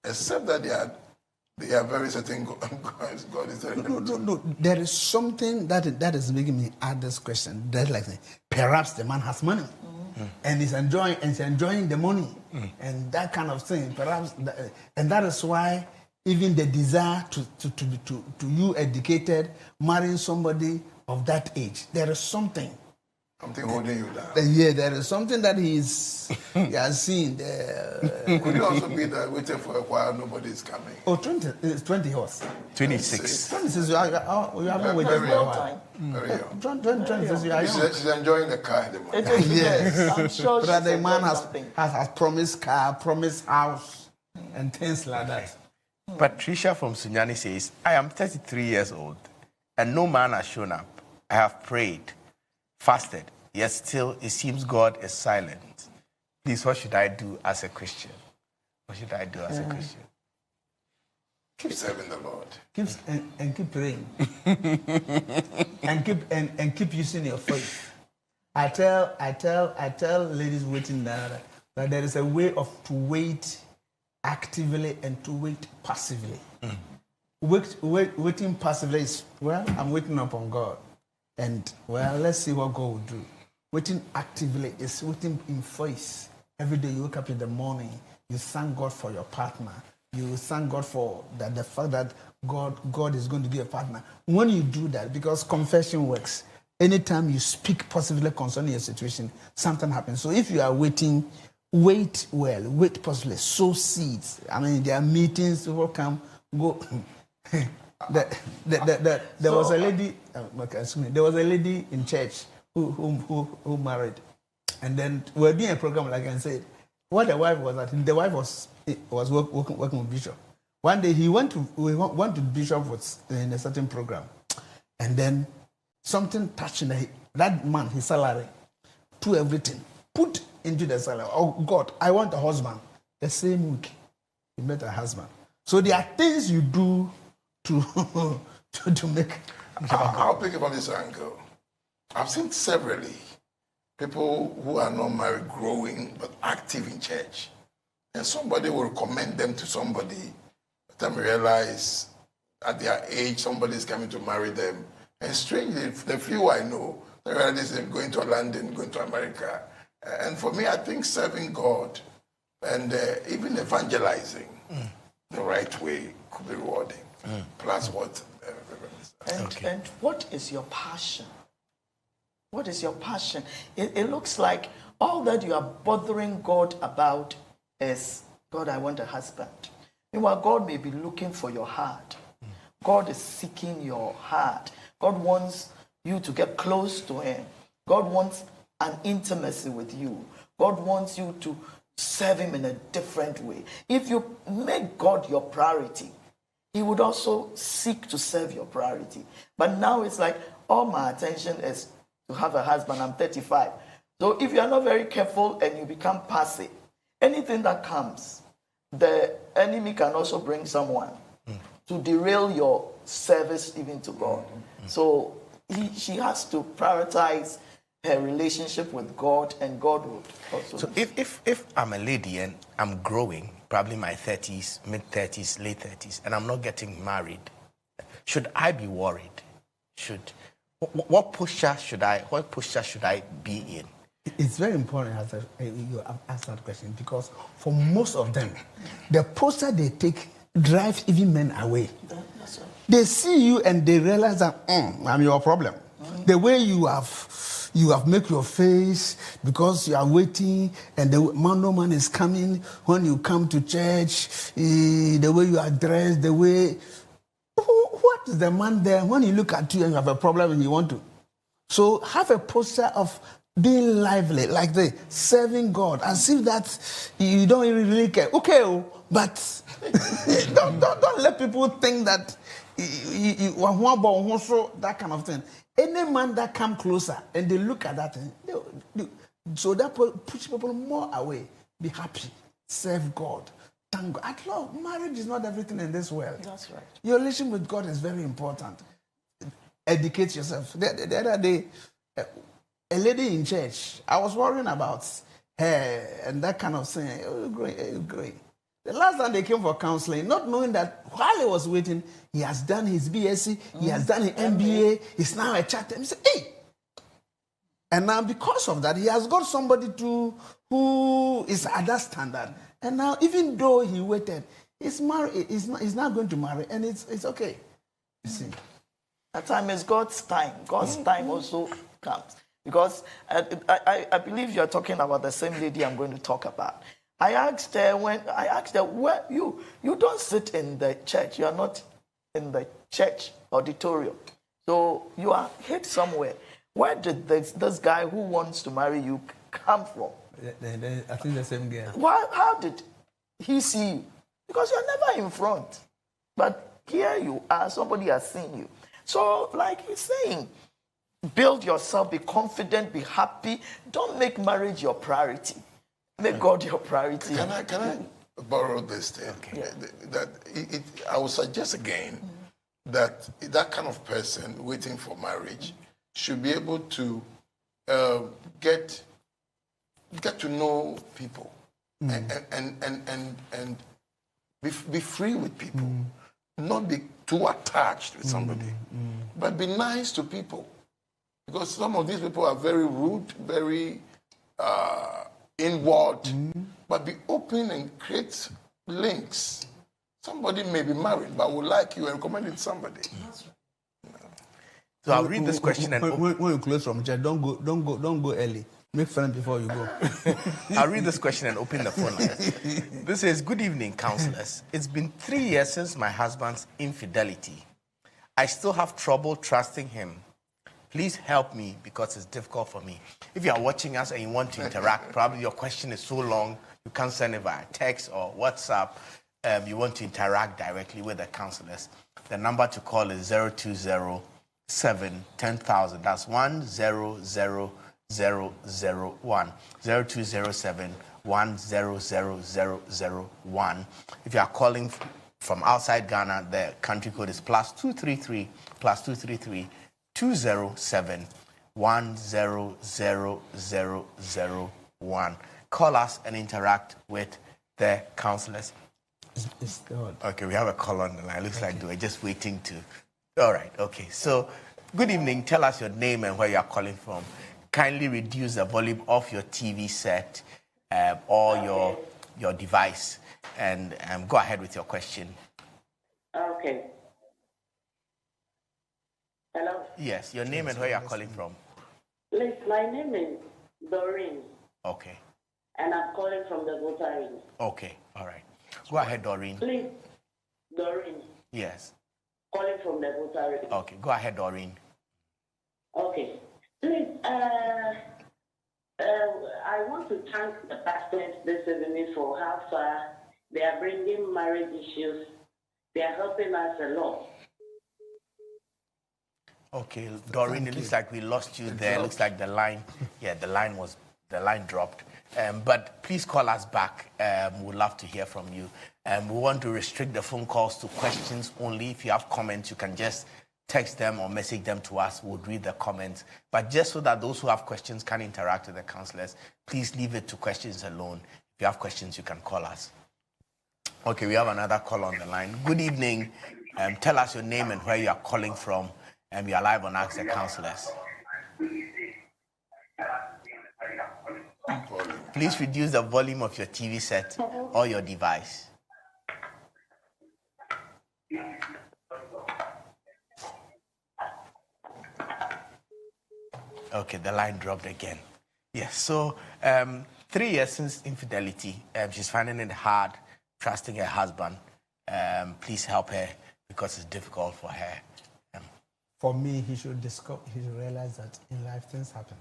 except that they are very certain God is telling them. No. There is something that is making me add this question. That's like perhaps the man has money and is enjoying the money and that kind of thing. Perhaps, and that is why even the desire to you educated marrying somebody of that age. There is something holding you down. Yeah, there is something that he has seen. Could it also be that waiting for a while, nobody is coming? Oh, 20 horse. 26. 26, you haven't waited for a while. Very young. 26, you are young. She's enjoying the car at the moment. Yes. I'm sure But the she's man something. has promised car, promised house, and things like that. Patricia from Sunyani says, I am 33 years old and no man has shown up. I have prayed, fasted, yet still it seems God is silent. Please, what should I do as a Christian? What should I do as a Christian? Keep serving the Lord. Keep praying. and keep using your faith. I tell ladies waiting that there is a way to wait actively and to wait passively. Waiting passively is, I'm waiting upon God. And, let's see what God will do. Waiting actively is waiting in faith. Every day you wake up in the morning, you thank God for your partner. You thank God for the fact that God is going to be a partner. When you do that, because confession works, anytime you speak positively concerning your situation, something happens. So if you are waiting, wait well, wait positively, sow seeds. I mean, there are meetings, people come, go. There was a lady in church who married, and then we were doing a program, like I said. What the wife was at, the wife was working with Bishop. One day we went to Bishop in a certain program, and then something touched that man, his salary, to everything, put into the salary. Oh God, I want a husband. The same week, he met a husband. So there are things you do to make. I'll pick up on this angle. I've seen severally people who are not married growing but active in church. And somebody will recommend them to somebody. By the time you realize at their age somebody is coming to marry them. And strangely, the few I know, they realize they're going to London, going to America. And for me, I think serving God and even evangelizing the right way could be rewarding. Plus what and what is your passion? What is your passion? It looks like all that you are bothering God about is, God, I want a husband. Meanwhile, God may be looking for your heart. God is seeking your heart. God wants you to get close to him. God wants an intimacy with you. God wants you to serve him in a different way. If you make God your priority, he would also seek to serve your priority. But now it's like, all my attention is to have a husband. I'm 35. So if you are not very careful and you become passive, anything that comes, the enemy can also bring someone to derail your service even to God. So she has to prioritize her relationship with God, and God would also. So if I'm a lady and I'm growing, probably my 30s, mid-30s, late 30s, and I'm not getting married, should I be worried? What posture should I be in? It's very important as you ask that question, because for most of them, the posture they take drives even men away. That's right. They see you and they realize that I'm your problem. The way you have made your face because you are waiting and the no man is coming when you come to church, the way you are dressed, the way. What is the man there when you look at you and you have a problem and you want to? So have a posture of being lively, like the serving God, as if that you don't really care. Okay, but don't let people think that you that kind of thing. Any man that come closer and they look at that thing, so that push people more away. Be happy, serve God, thank God. At law, marriage is not everything in this world. That's right. Your relation with God is very important. Educate yourself. The other day, a lady in church, I was worrying about her and that kind of thing. Oh, great. The last time they came for counseling, not knowing that while he was waiting, he has done his BSc, he has done his MBA, he's now a charter. He said, hey! And now because of that, he has got somebody who is at that standard. And now, even though he waited, he's married. He's not going to marry, and it's okay. You see. That time is God's time. God's time also comes. Because I believe you're talking about the same lady I'm going to talk about. I asked her, where you don't sit in the church. You are not in the church auditorium. So you are hid somewhere. Where did this guy who wants to marry you come from? I think the same girl. How did he see you? Because you're never in front. But here you are, somebody has seen you. So like he's saying, build yourself, be confident, be happy. Don't make marriage your priority. Make God your priority. Can I borrow this thing? Yeah. I would suggest again that that kind of person waiting for marriage should be able to get to know people and be free with people, not be too attached with somebody, but be nice to people, because some of these people are very rude, very inward, but be open and create links. Somebody may be married but would like you and recommend it to somebody. So I'll read this question and when you close from church, don't go early. Make friends before you go. I'll read this question and open the phone line. This is, good evening, counselors. It's been 3 years since my husband's infidelity. I still have trouble trusting him. Please help me because it's difficult for me. If you are watching us and you want to interact, probably your question is so long, you can't send it via text or WhatsApp. You want to interact directly with the counselors. The number to call is 0207 10,000. That's 100001. 0207 100001. If you are calling from outside Ghana, the country code is +233 207 100001. Call us and interact with the counselors. It's God. Okay, we have a call on the line. Looks like we're just waiting to. All right, okay. So, good evening. Tell us your name and where you are calling from. kindly reduce the volume of your TV set or your device, and go ahead with your question. Okay. Hello? Yes, your name and where you are calling from. Please, my name is Doreen, Okay. and I'm calling from the Rotary. Okay, all right. Go ahead, Doreen. Please, Doreen, Yes. calling from the Rotary. Okay, go ahead, Doreen. Okay. Please, I want to thank the pastors this evening for how far they are bringing marriage issues. They are helping us a lot. Okay, Doreen, it looks like we lost you there. It looks like the line, the line dropped. But please call us back. We'd love to hear from you. We want to restrict the phone calls to questions only. If you have comments, you can just text them or message them to us. We'll read the comments. But just so that those who have questions can interact with the counselors, please leave it to questions alone. If you have questions, you can call us. Okay, we have another call on the line. Good evening. Tell us your name and where you are calling from. And we are live on Ask the Counsellors. Please reduce the volume of your TV set or your device. Okay, the line dropped again. Yes, so 3 years since infidelity, she's finding it hard trusting her husband. Please help her because it's difficult for her. For me, he should realize that in life things happen.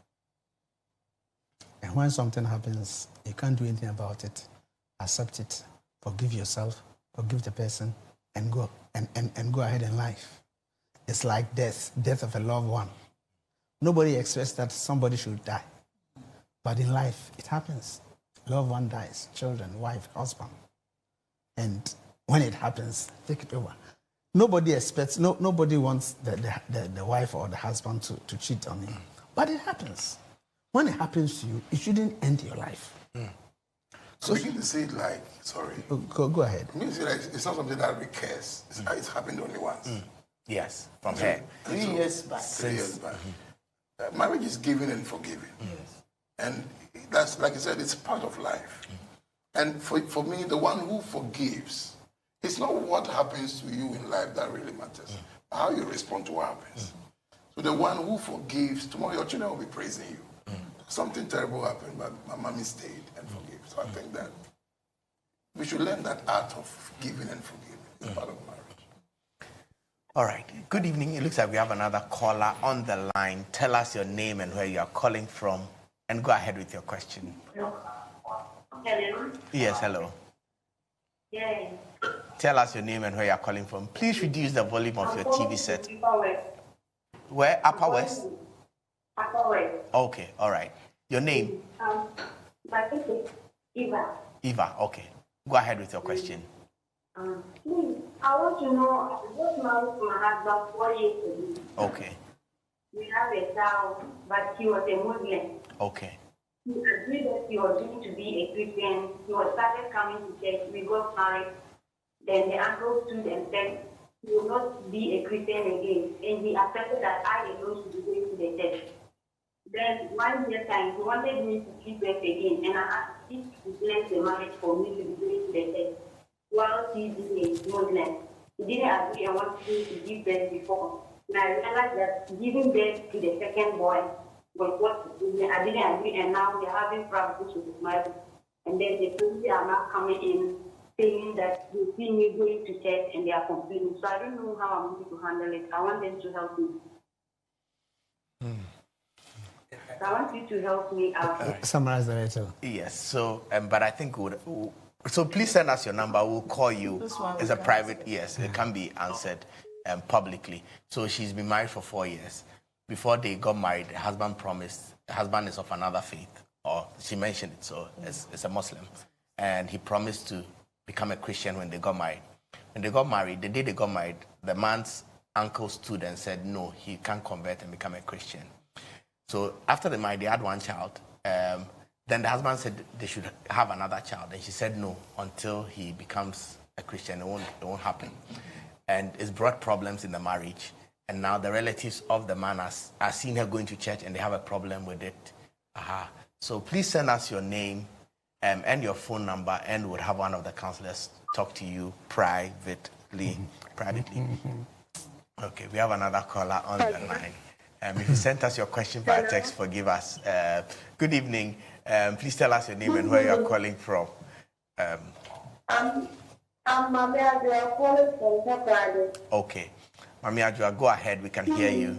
And when something happens, you can't do anything about it. Accept it. Forgive yourself. Forgive the person, and go ahead in life. It's like death of a loved one. Nobody expects that somebody should die, but in life it happens. Loved one dies, children, wife, husband, and when it happens, take it over. Nobody expects. Nobody wants the wife or the husband to cheat on him, but it happens. When it happens to you, it shouldn't end your life. So begin to see it like, sorry. Go ahead. I mean, see, like, it's not something that recurs. It's happened only once. Yes, from her. 3 years back. 3 years back. Marriage is giving and forgiving. Yes. And that's, like I said, it's part of life. And for me, the one who forgives, it's not what happens to you in life that really matters, how you respond to what happens. So the one who forgives, tomorrow your children will be praising you. Something terrible happened, but my mommy stayed and forgave. So I think that we should learn that art of giving and forgiving. It's part of marriage. All right. Good evening. It looks like we have another caller on the line. Tell us your name and where you are calling from, and go ahead with your question. Hello? Yes, hello. Yes. Tell us your name and where you are calling from. Please reduce the volume of your TV set. Where? Upper West? Upper West. Okay, all right. Your name? My name is Eva. Eva, okay. Go ahead with your question. Please, I want to know, I just married my husband 4 years ago. Okay, We have a child, but he was a Muslim. okay, He agreed that he was going to be a Christian. He was started coming to church. We got married. Then the uncle stood and said he will not be a Christian again. And he accepted that I alone should be going to the church. Then 1 year time, he wanted me to keep birth again. And I asked if he blessed the marriage for me to be going to the church. While he is a Muslim, he didn't agree and wanted me to give birth before. And I realized that giving birth to the second boy was what I didn't agree, and now they're having problems with his marriage. And then the police are now coming in saying that they see me going to church and they are complaining. So I don't know how I'm going to handle it. I want them to help me. So I want you to help me out. Summarize the letter. yes. So, but I think so please send us your number. We'll call you. This one It's we a can private, yes, it can be answered publicly. So she's been married for 4 years. Before they got married, the husband promised, the husband is of another faith, or she mentioned it, so it's a Muslim. And he promised to become a Christian when they got married. When they got married, the day they got married, the man's uncle stood and said, no, he can't convert and become a Christian. So after the marriage, they had one child. Then the husband said they should have another child. And she said no, until he becomes a Christian, it won't happen. And it's brought problems in the marriage. and now the relatives of the man are seeing her going to church and they have a problem with it. So please send us your name and your phone number, and we'll have one of the counselors talk to you privately. Okay, we have another caller on the line. If you sent us your question by text, forgive us. Good evening. Please tell us your name and where you are calling from. I'm Mami Adua, calling from Takrade. Okay. Mami Adua, go ahead. We can hear you.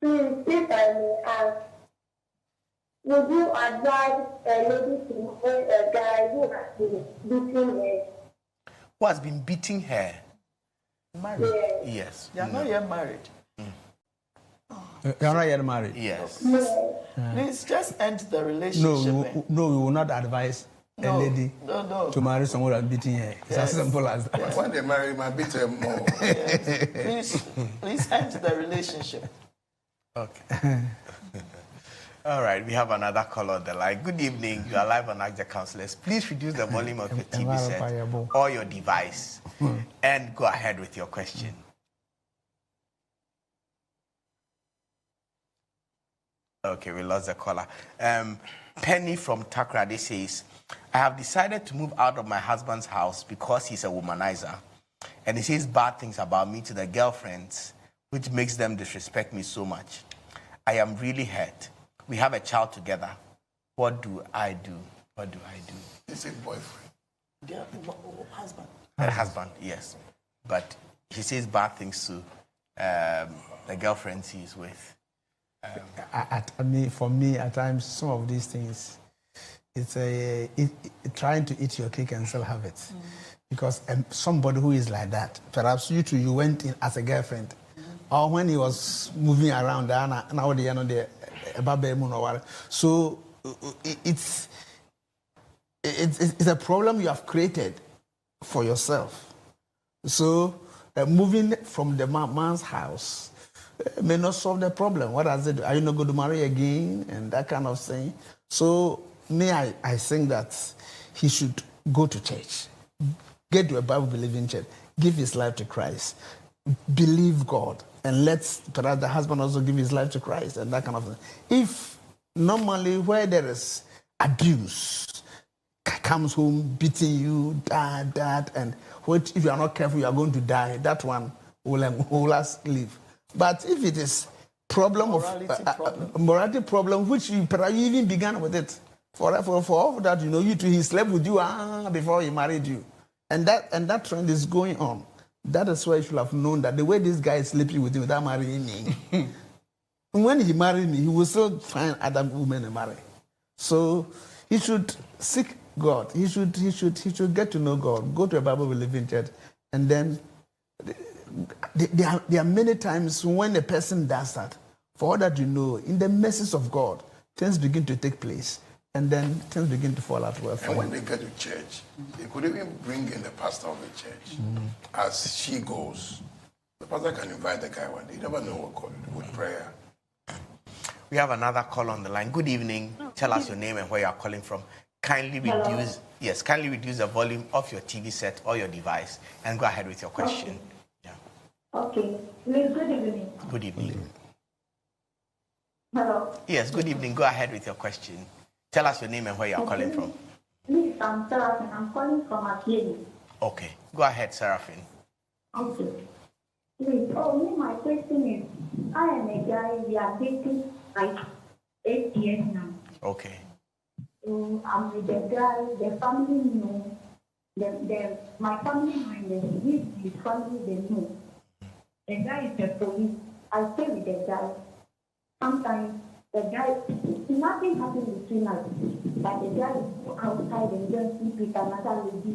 Please, if I may ask, would you advise a lady to marry a guy who has been beating her? Who has been beating her? Married? Yes. They are not yet married. You're not yet married? Yes. Please just end the relationship. No, we will not advise a lady to marry someone that's beating her. It's as simple as that. When they marry, my beat them more. Yes. Please end the relationship. Okay. All right, we have another caller on the line. Good evening. You are live on Ask the Counsellors. Please reduce the volume of your TV set or your device and go ahead with your question. Okay, we lost the caller. Penny from Takrade says, I have decided to move out of my husband's house because he's a womanizer. And he says bad things about me to the girlfriends, which makes them disrespect me so much. I am really hurt. We have a child together. What do I do? What do I do? It's a boyfriend. Their husband. Her husband, yes. But he says bad things to the girlfriends he's with. For me, at times, some of these things, it's trying to eat your cake and still have it. Because somebody who is like that, perhaps you went in as a girlfriend, or when he was moving around, so it's a problem you have created for yourself. So moving from the man's house may not solve the problem. What does it do? Are you not going to marry again? And that kind of thing. So I think that he should go to church, get to a Bible-believing church, give his life to Christ, believe God, and perhaps the husband also give his life to Christ and that kind of thing. If normally where there is abuse, comes home beating you, that, and if you are not careful, you are going to die, that one will last live. But if it is morality problem, which you even began with it, for all that, he slept with you before he married you. And that trend is going on. That is why you should have known that the way this guy is sleeping with you without marrying me, when he married me, he will still find other women to marry. So he should seek God. He should get to know God. Go to a Bible-believing church, and then there are many times when a person does that. For all that you know, in the mercies of God, things begin to take place, and then things begin to fall out well. And when they get to church, they could even bring in the pastor of the church. As she goes, the pastor can invite the guy one day. You never know what God will do with prayer. We have another call on the line. Good evening. Tell us your name and where you are calling from. Kindly reduce the volume of your TV set or your device and go ahead with your question. Okay. Good evening. Good evening. Hello. Yes, good evening. Go ahead with your question. Tell us your name and where you are calling from. Please, I'm Seraphine. I'm calling from Akeli. Okay. Go ahead, Seraphine. Okay. Please, my question is, I am a guy, we are dating like 8 years now. Okay. So I'm with the guy, the family know, my family know, his family, they know. The guy is a police. I stay with the guy. Sometimes the guy, nothing happens between us. But the guy is outside and just sleep with another lady.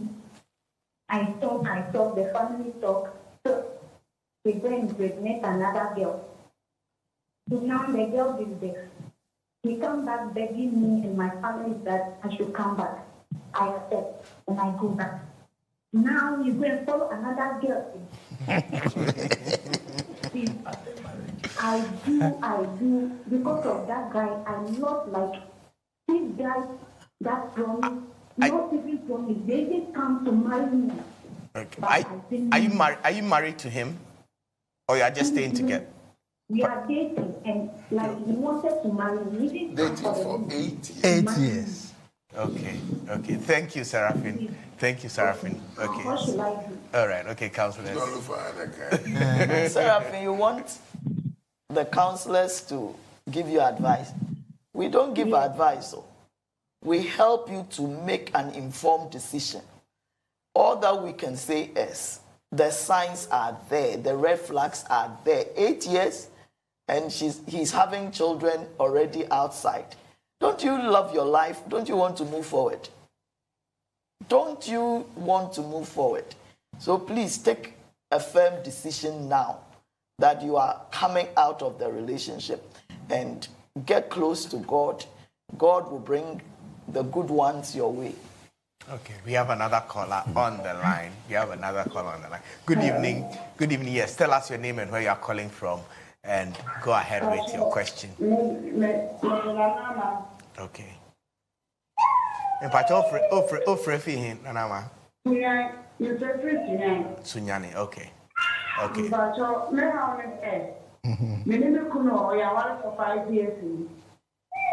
I talk, the family talk. So we go and impregnate another girl. So now the girl is there. He come back begging me and my family that I should come back. I accept and I go back. Now you go and follow another girl. I do. Because of that guy, I'm not like this guy that promise, not even promise. They just come to marry me. Okay. Are you married to him? Or you are just staying together? We are dating, and like he wanted to marry me. Dating for 8 years. 8 years. Okay. Thank you, Seraphine. Okay. What should I do? All right. Okay, counselors. Don't look for other guy. Seraphine, you want the counselors to give you advice? We don't give advice, so we help you to make an informed decision. All that we can say is the signs are there, the red flags are there. 8 years, and he's having children already outside. Don't you love your life? Don't you want to move forward? Don't you want to move forward? So please take a firm decision now that you are coming out of the relationship and get close to God. God will bring the good ones your way. Okay, we have another caller on the line. Good evening. Yes, tell us your name and where you are calling from, and go ahead with your question. Okay. Sunyani. Okay. For 5 years.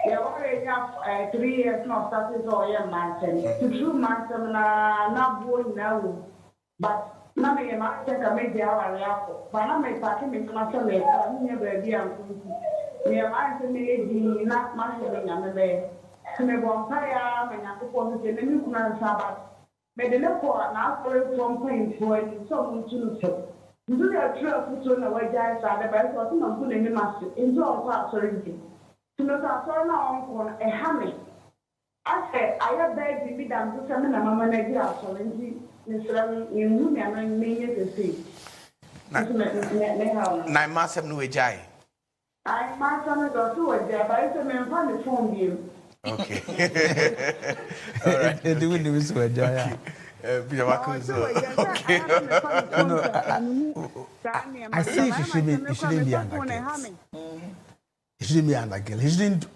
Yeah, already have 3 years now started to a mountain. To true mountain, not born now. But now I might take a media or but I may pack him into my family. I'm never be a we are answering not mushrooming on the bed. To me, one fire, and I suppose the new man Sabbath. Made the report now for from paying for it, someone to do. You do your true foot on the way, guys, are the best of not good in the master. Into all parts or anything. To know that so now on a hammy. I said, I have begged me down to some mamma Nadia, so in New and me to see. Nine months of New Jai. I might come and go to it there, but it's a man from the phone you. Okay. All right. They do this with Jaya. I think he shouldn't be under guilt. He shouldn't be under guilt. He shouldn't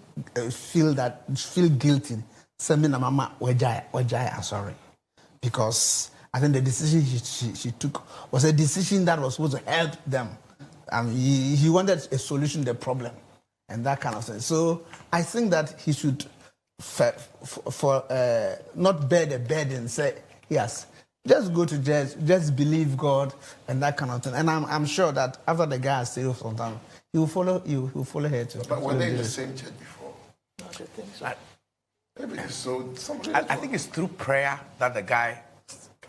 feel guilty. Saying, "Mama, Wajaya, sorry," because I think the decision she took was a decision that was supposed to help them. He wanted a solution to the problem and that kind of thing. So I think that he should, not bear the burden and say, yes, just go to church, just believe God and that kind of thing. And I'm sure that after the guy has stayed some time, he will follow you. He will follow her too. But were they in the same church before? I think so. Maybe so. I think it's through prayer that the guy,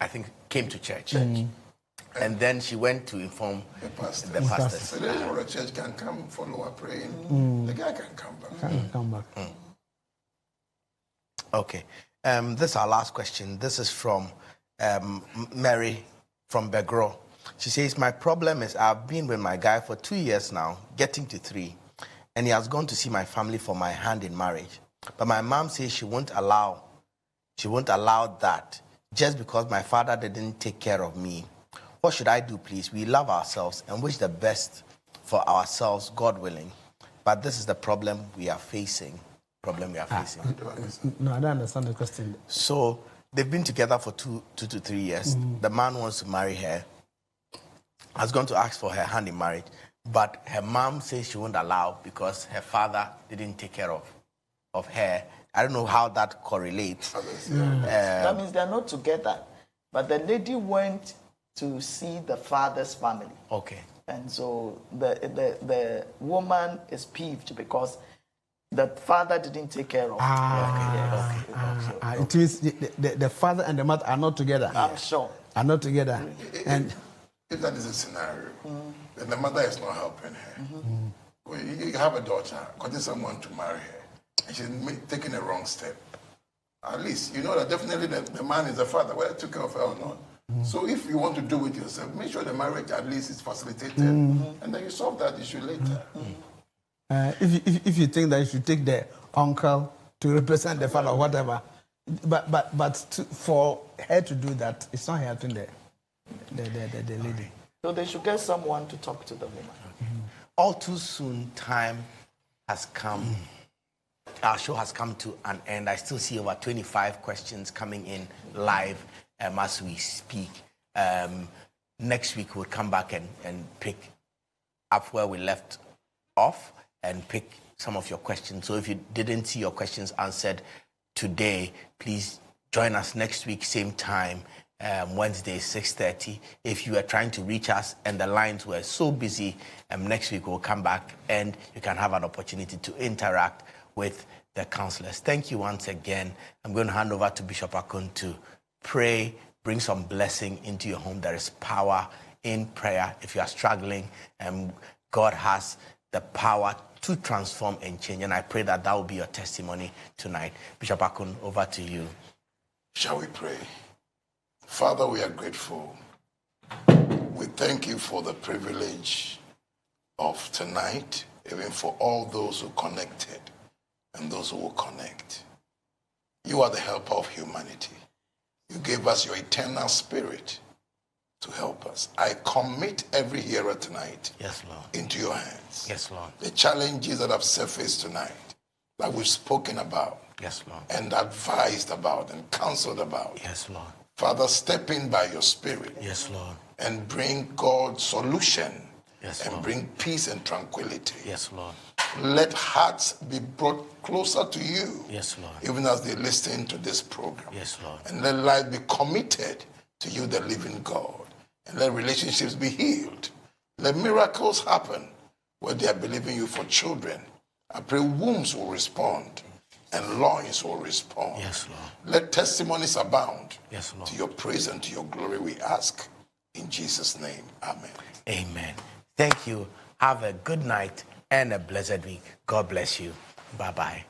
I think, came to church. And then she went to inform the pastor. So the church can come follow her praying. The guy can come back. Okay. This is our last question. This is from Mary from Begro. She says, my problem is I've been with my guy for 2 years now, getting to 3, and he has gone to see my family for my hand in marriage. But my mom says she won't allow that just because my father didn't take care of me. What should I do, please? We love ourselves and wish the best for ourselves, God willing. But this is the problem we are facing. No, I don't understand the question. So they've been together for 2 to 3 years. The man wants to marry her, has gone to ask for her hand in marriage, but her mom says she won't allow because her father didn't take care of her. I don't know how that correlates. That means they're not together. But the lady went to see the father's family. Okay. And so the woman is peeved because the father didn't take care of her. It means the father and the mother are not together. I'm sure. Are not together. And if that is a scenario, then the mother is not helping her. Well, you have a daughter, getting someone to marry her, and she's taking a wrong step. At least you know that definitely the man is the father, whether he took care of her or not. So if you want to do it yourself, make sure the marriage at least is facilitated, and then you solve that issue later. If you think that you should take the uncle to represent the father or whatever, but for her to do that, it's not helping the lady. So they should get someone to talk to the woman. All too soon, time has come. Our show has come to an end. I still see over 25 questions coming in live as we speak. Next week, we'll come back and pick up where we left off and pick some of your questions. So if you didn't see your questions answered today, please join us next week, same time, Wednesday, 6:30. If you are trying to reach us and the lines were so busy, next week we'll come back and you can have an opportunity to interact with the counselors. Thank you once again. I'm going to hand over to Bishop Akun to pray, bring some blessing into your home. There is power in prayer. If you are struggling, God has the power to transform and change. And I pray that will be your testimony tonight. Bishop Akun, over to you. Shall we pray? Father, we are grateful. We thank you for the privilege of tonight, even for all those who connected and those who will connect. You are the helper of humanity. You gave us your eternal spirit to help us. I commit every hearer tonight, yes, Lord, into your hands. Yes, Lord. The challenges that have surfaced tonight, that we've spoken about, yes, Lord, and advised about and counseled about. Yes, Lord. Father, step in by your spirit. Yes, Lord. And bring God solution. Yes, and Lord. Bring peace and tranquility. Yes, Lord. Let hearts be brought closer to you. Yes, Lord. Even as they listen to this program. Yes, Lord. And let life be committed to you, the living God. And let relationships be healed. Let miracles happen where they are believing you for children. I pray wombs will respond and loins will respond. Yes, Lord. Let testimonies abound. Yes, Lord. To your praise and to your glory we ask. In Jesus' name, amen. Amen. Thank you. Have a good night and a blessed week. God bless you. Bye-bye.